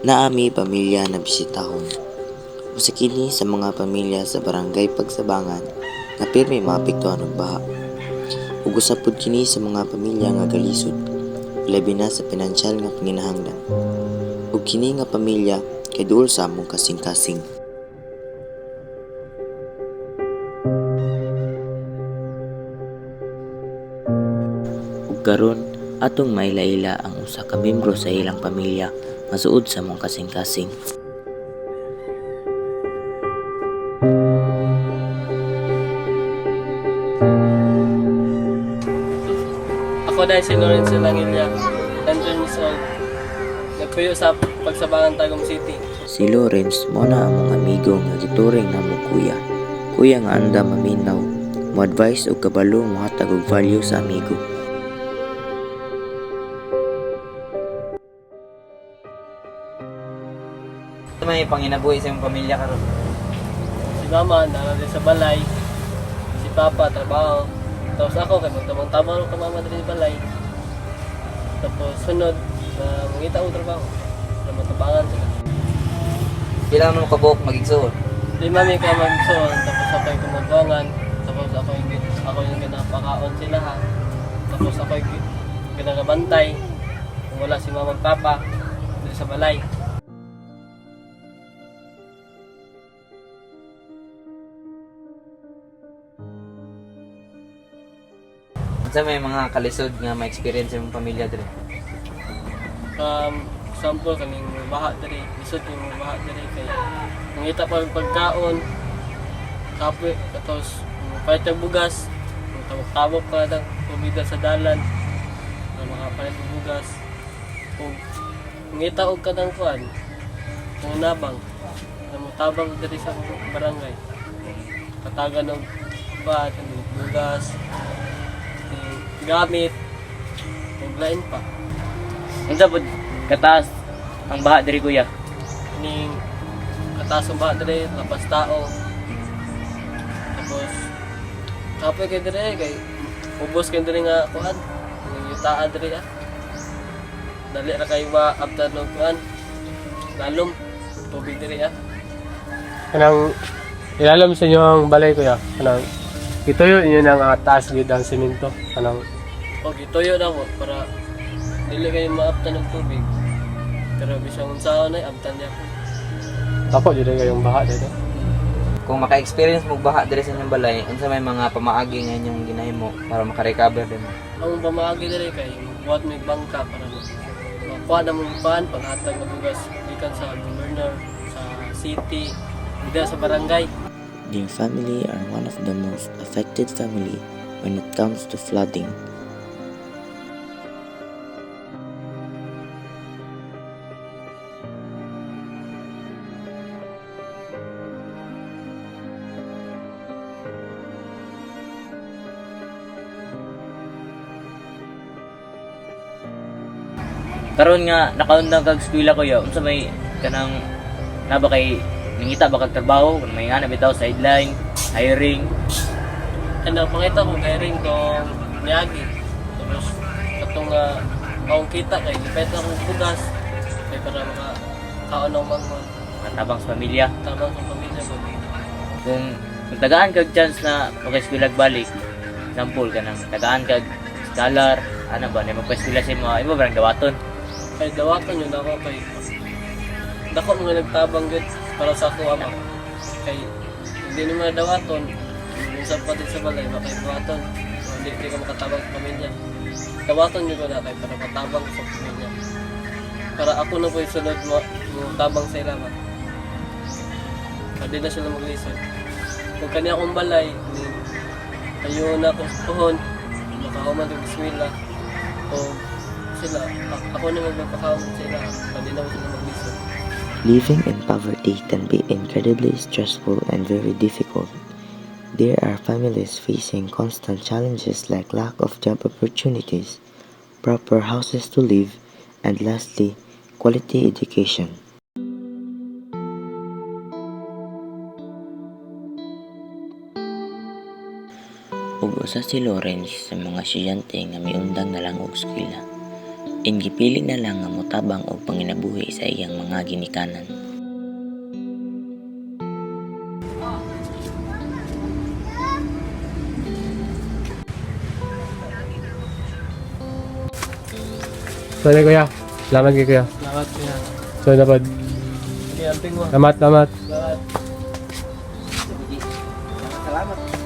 Naami pamilya na bisitahon. Usa kini sa mga pamilya sa barangay Pagsabangan na pirmi maapektuhan og baha. Ug usa pud kini sa mga pamilya nga galisod, labi na sa pinansyal nga panginahanglan. Ug kini nga pamilya kay duol sa among kasing-kasing. Ug karon atong mailaila ang usa ka miyembro sa ilang pamilya nga suod sa among kasing-kasing. Ako dahil si Lawrence Langilya, 10 years old. Nagpuyo sa Pagsabangan, Tagum City. Si Lawrence mo na among amigo nga gituring namo kuya. Kuya nga anda maminaw, mo advice og kabalo mo hatag og value sa amigo. Ito may panginabuhi sa iyong pamilya karon. Si mama, nalala sa balay. Si papa, trabaho. Tapos ako, kay magtabang-tabang ako mama dito sa balay. Tapos sunod, mangita ko trabaho. Na matabangan sila. Pila man mo kabuok magigsuon? 5 kami ka magsuon, tapos ako yung kumagwangan. Tapos ako yung ginapakaon sila ha. Tapos ako yung ginagabantay. Kung wala si mama at papa, dito sa balay. Sa may mga kalisod nga may experience sa iyong pamilya dire. Example kaning baha diri, isod yung baha diri kay nangita pa yung pagkaon, kape, tapos palit ng bugas, tabok-tabok pa lang, tubida sa dalan, na makapalit ng bugas. Kung nangita og kadang kuan, kung nabang, na mutabang diri sa barangay, katagan ng bat, bugas, gamit, ug lain pa. Unsa pod kataas ang baha diri kuya? Ning kataas ang baha diri, lapas tao. Tapos kapoy kay diri kay ubos kay diri nga kuan, ning yutaa diri ah. Dali ra kay wa after no kuan. Lalom tubig diri ah. Kanang ilalim sa inyo ang balay kuya. Kanang ituyo inyo ng taas gid ang semento. Kanang O gituyo na mo para dili kay maaptan ng tubig. Pero bisang unsaon ay abtan niya po. tako jud kayong baha dito. Kung maka-experience mo baha dire sa inyong balay, unsa may mga pamaagi nga inyong ginahimo para maka-recover din? Ang pamaagi diri kay buhat may bangka para makuha na mong pan panghatag na bugas gikan sa governor, sa city, dito sa barangay. Their family are one of the most affected family when it comes to flooding. Karon nga nakaundang kag eskwela kuya, unsa may kanang naba kay nangita ba kag trabaho, kung may ana bitaw sideline, hiring. And pangita ko kay ring ko niyagi. Tapos katong akong kita kay ipet akong bugas kay para makakaon ng mga Matabang sa pamilya. tabang sa pamilya ko. Kung tagaan kag chance na maka-eskwela balik, example kanang tagaan kag scholar, ana ba na magpa-eskwela sa imo barang dawaton. Kay dawaton yun ako kay dako mga nagtabang gud para sa ako ama. Kay hindi naman dawaton, minsan pa din sa balay makay dawaton. So, hindi ka makatabang sa pamilya. Dawaton yun ko na kay para matabang sa pamilya. Para ako na po yung sunod mo tabang sa ila. Pwede na sila maglisod. Kung kanya akong balay, ayaw na akong tuhon, makahuman ng biswila. O sila, ako na magpapakahuman sila, pwede na sila maglisod. Living in poverty can be incredibly stressful and very difficult. There are families facing constant challenges like lack of job opportunities, proper houses to live, and lastly, quality education. Ug usa si Lawrence sa mga estudyante nga miundang na lang og eskwela. Ingipili na lang nga motabang og panginabuhi sa iyang mga ginikanan. Sorry kuya. Salamat kay kuya. Salamat kuya. So dapat. Sige, amping mo. Salamat. Salamat. Salamat.